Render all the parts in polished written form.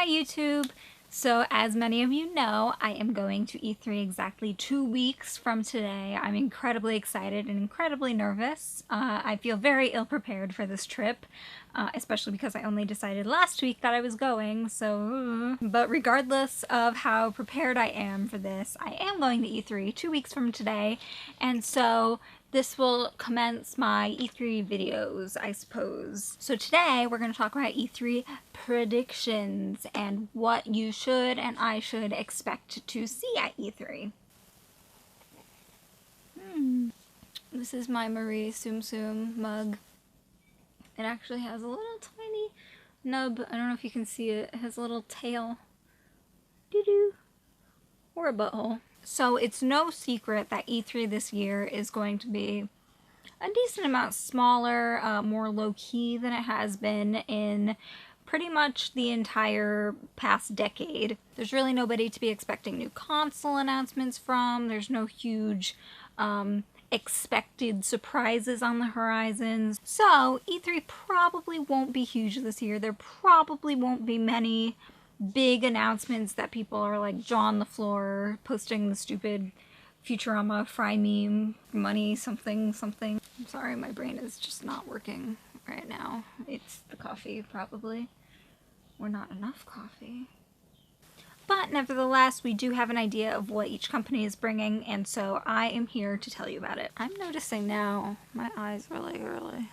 Hi YouTube! So as many of you know, I am going to E3 exactly 2 weeks from today. I'm incredibly excited and incredibly nervous. I feel very ill-prepared for this trip, especially because I only decided last week that I was going, so... But regardless of how prepared I am for this, I am going to E3 2 weeks from today, and so this will commence my E3 videos, I suppose. So today we're going to talk about E3 predictions and what you should and I should expect to see at E3. This is my Marie Tsum Tsum mug. It actually has a little tiny nub. I don't know if you can see it. It has a little tail. Doo-doo. Or a butthole. So it's no secret that E3 this year is going to be a decent amount smaller, more low-key than it has been in pretty much the entire past decade. There's really nobody to be expecting new console announcements from. There's no huge expected surprises on the horizons. So E3 probably won't be huge this year. There probably won't be many big announcements that people are like jaw on the floor posting the stupid Futurama fry meme money something something. I'm sorry, my brain is just not working right now. It's the coffee probably, or not enough coffee. But nevertheless, we do have an idea of what each company is bringing, and so I am here to tell you about it. I'm noticing now my eyes really early.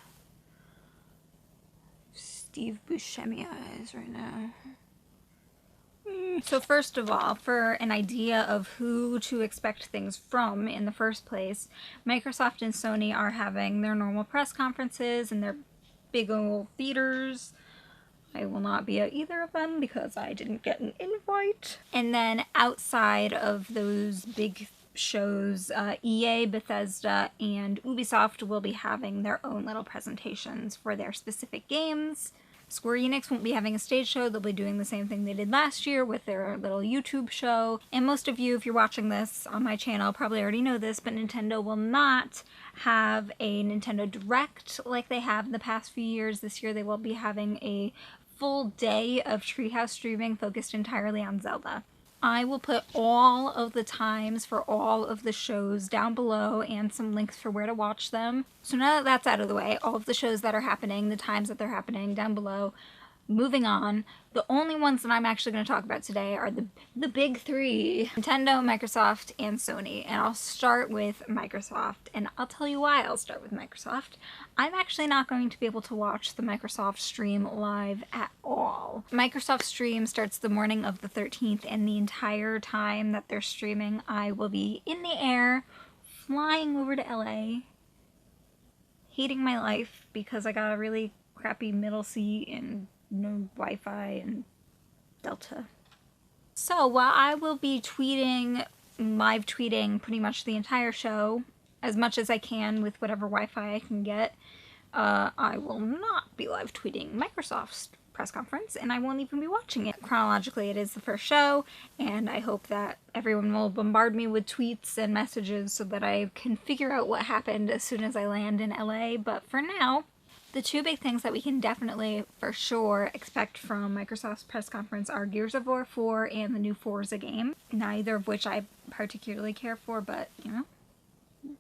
Steve Buscemi eyes right now. So first of all, for an idea of who to expect things from in the first place, Microsoft and Sony are having their normal press conferences in their big old theaters. I will not be at either of them because I didn't get an invite. And then outside of those big shows, EA, Bethesda, and Ubisoft will be having their own little presentations for their specific games. Square Enix won't be having a stage show. They'll be doing the same thing they did last year with their little YouTube show. And most of you, if you're watching this on my channel, probably already know this, but Nintendo will not have a Nintendo Direct like they have in the past few years. This year they will be having a full day of Treehouse streaming focused entirely on Zelda. I will put all of the times for all of the shows down below and some links for where to watch them. So now that that's out of the way, all of the shows that are happening, the times that they're happening down below, moving on, the only ones that I'm actually going to talk about today are the big three: Nintendo, Microsoft, and Sony. And I'll start with Microsoft, and I'll tell you why I'll start with Microsoft. I'm actually not going to be able to watch the Microsoft stream live at all. Microsoft stream starts the morning of the 13th, and the entire time that they're streaming, I will be in the air, flying over to LA, hating my life because I got a really crappy middle seat and no Wi-Fi and Delta. So while I will be tweeting, live tweeting pretty much the entire show, as much as I can with whatever Wi-Fi I can get, I will not be live tweeting Microsoft's press conference, and I won't even be watching it. Chronologically, it is the first show, and I hope that everyone will bombard me with tweets and messages so that I can figure out what happened as soon as I land in LA, but for now, the two big things that we can definitely, for sure, expect from Microsoft's press conference are Gears of War 4 and the new Forza game. Neither of which I particularly care for, but, you know,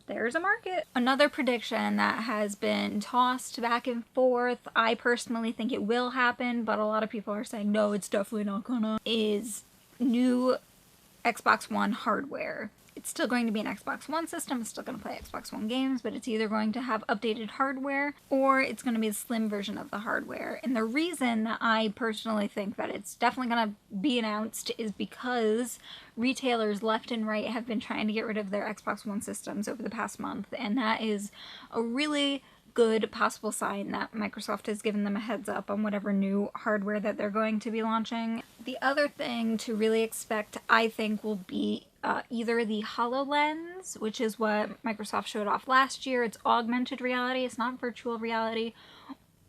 there's a market. Another prediction that has been tossed back and forth, I personally think it will happen, but a lot of people are saying, no, it's definitely not gonna, is new Xbox One hardware. It's still going to be an Xbox One system, it's still going to play Xbox One games, but it's either going to have updated hardware or it's going to be a slim version of the hardware. And the reason that I personally think that it's definitely going to be announced is because retailers left and right have been trying to get rid of their Xbox One systems over the past month, and that is a really good possible sign that Microsoft has given them a heads up on whatever new hardware that they're going to be launching. The other thing to really expect, I think, will be either the HoloLens, which is what Microsoft showed off last year. It's augmented reality, it's not virtual reality,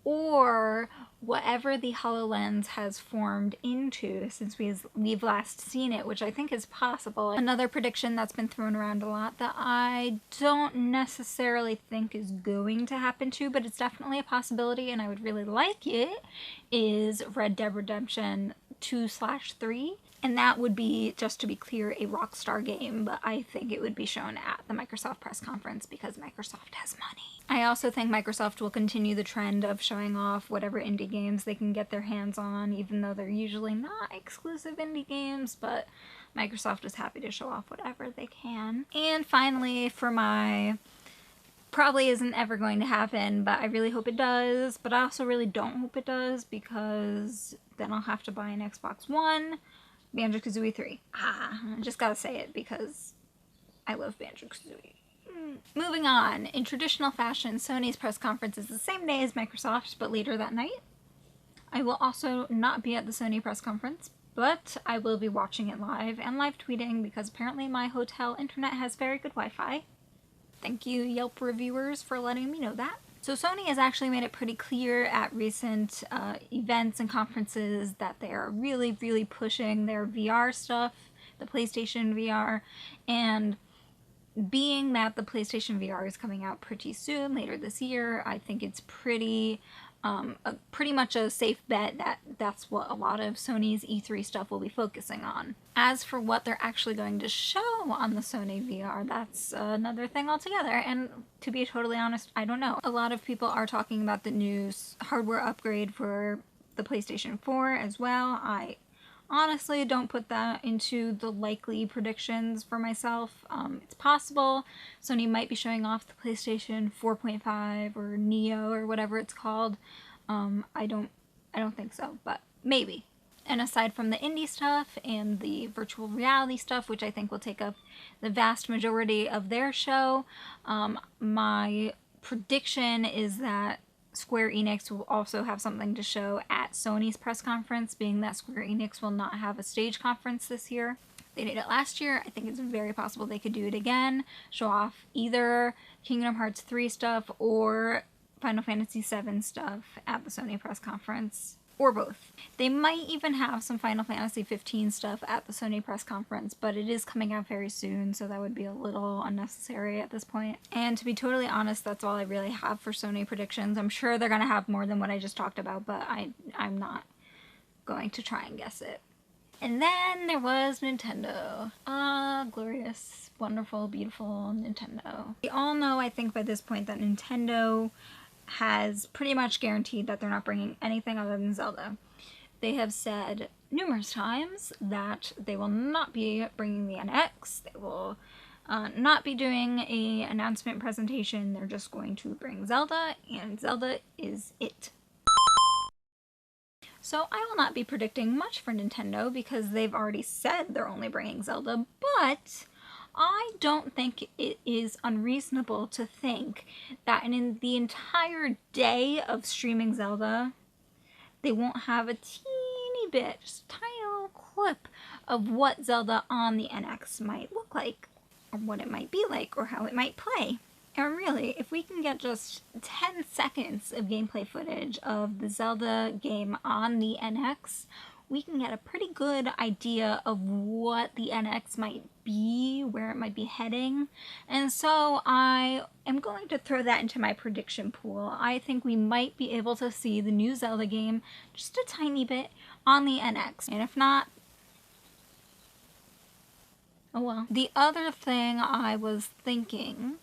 or whatever the HoloLens has formed into since we've last seen it, which I think is possible. Another prediction that's been thrown around a lot that I don't necessarily think is going to happen too, but it's definitely a possibility and I would really like it, is Red Dead Redemption 2/3. And that would be, just to be clear, a Rockstar game, but I think it would be shown at the Microsoft press conference because Microsoft has money. I also think Microsoft will continue the trend of showing off whatever indie games they can get their hands on, even though they're usually not exclusive indie games, but Microsoft is happy to show off whatever they can. And finally, for my probably isn't ever going to happen, but I really hope it does, but I also really don't hope it does because then I'll have to buy an Xbox One, Banjo-Kazooie 3. I just gotta say it because I love Banjo-Kazooie. Moving on, in traditional fashion, Sony's press conference is the same day as Microsoft, but later that night. I will also not be at the Sony press conference, but I will be watching it live and live tweeting because apparently my hotel internet has very good Wi-Fi. Thank you, Yelp reviewers, for letting me know that. So Sony has actually made it pretty clear at recent events and conferences that they are really, really pushing their VR stuff, the PlayStation VR, and being that the PlayStation VR is coming out pretty soon, later this year, I think it's pretty much a safe bet that that's what a lot of Sony's E3 stuff will be focusing on. As for what they're actually going to show on the Sony VR, that's another thing altogether, and to be totally honest, I don't know. A lot of people are talking about the new hardware upgrade for the PlayStation 4 as well. I honestly don't put that into the likely predictions for myself. It's possible Sony might be showing off the PlayStation 4.5 or Neo or whatever it's called. I don't think so, but maybe. And aside from the indie stuff and the virtual reality stuff, which I think will take up the vast majority of their show, my prediction is that Square Enix will also have something to show at Sony's press conference, being that Square Enix will not have a stage conference this year. They did it last year. I think it's very possible they could do it again. Show off either Kingdom Hearts 3 stuff or Final Fantasy VII stuff at the Sony press conference. Or both. They might even have some Final Fantasy 15 stuff at the Sony press conference, but it is coming out very soon, so that would be a little unnecessary at this point. And to be totally honest, that's all I really have for Sony predictions. I'm sure they're going to have more than what I just talked about, but I'm not going to try and guess it. And then there was Nintendo. Glorious, wonderful, beautiful Nintendo. We all know, I think by this point, that Nintendo has pretty much guaranteed that they're not bringing anything other than Zelda. They have said numerous times that they will not be bringing the NX, they will not be doing an announcement presentation, they're just going to bring Zelda, and Zelda is it. So I will not be predicting much for Nintendo because they've already said they're only bringing Zelda, but I don't think it is unreasonable to think that in the entire day of streaming Zelda, they won't have a teeny bit, just a tiny little clip of what Zelda on the NX might look like, or what it might be like, or how it might play. And really, if we can get just 10 seconds of gameplay footage of the Zelda game on the NX, we can get a pretty good idea of what the NX might be, where it might be heading. And so I am going to throw that into my prediction pool. I think we might be able to see the new Zelda game just a tiny bit on the NX. And if not, oh well. The other thing I was thinking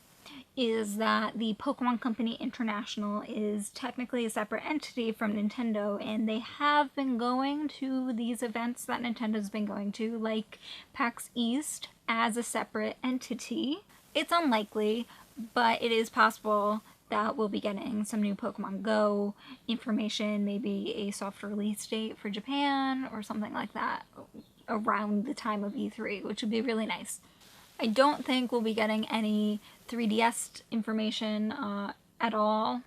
is that the Pokemon Company International is technically a separate entity from Nintendo, and they have been going to these events that Nintendo's been going to, like PAX East, as a separate entity. It's unlikely, but it is possible that we'll be getting some new Pokemon Go information, maybe a soft release date for Japan or something like that around the time of E3, which would be really nice. I don't think we'll be getting any 3DS information at all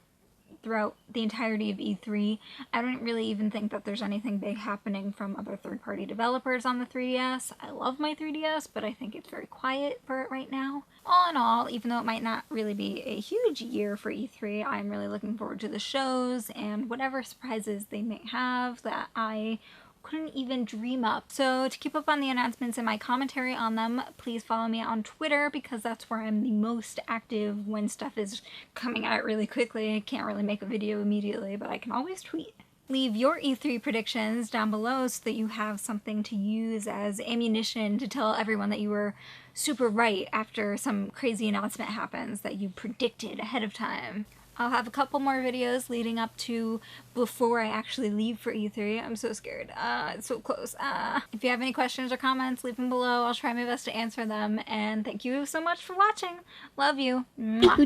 throughout the entirety of E3. I don't really even think that there's anything big happening from other third-party developers on the 3DS. I love my 3DS, but I think it's very quiet for it right now. All in all, even though it might not really be a huge year for E3, I'm really looking forward to the shows and whatever surprises they may have that I couldn't even dream up. So to keep up on the announcements and my commentary on them, please follow me on Twitter because that's where I'm the most active when stuff is coming out really quickly. I can't really make a video immediately, but I can always tweet. Leave your E3 predictions down below so that you have something to use as ammunition to tell everyone that you were super right after some crazy announcement happens that you predicted ahead of time. I'll have a couple more videos leading up to before I actually leave for E3. I'm so scared. It's so close. If you have any questions or comments, leave them below. I'll try my best to answer them. And thank you so much for watching. Love you. Mwah.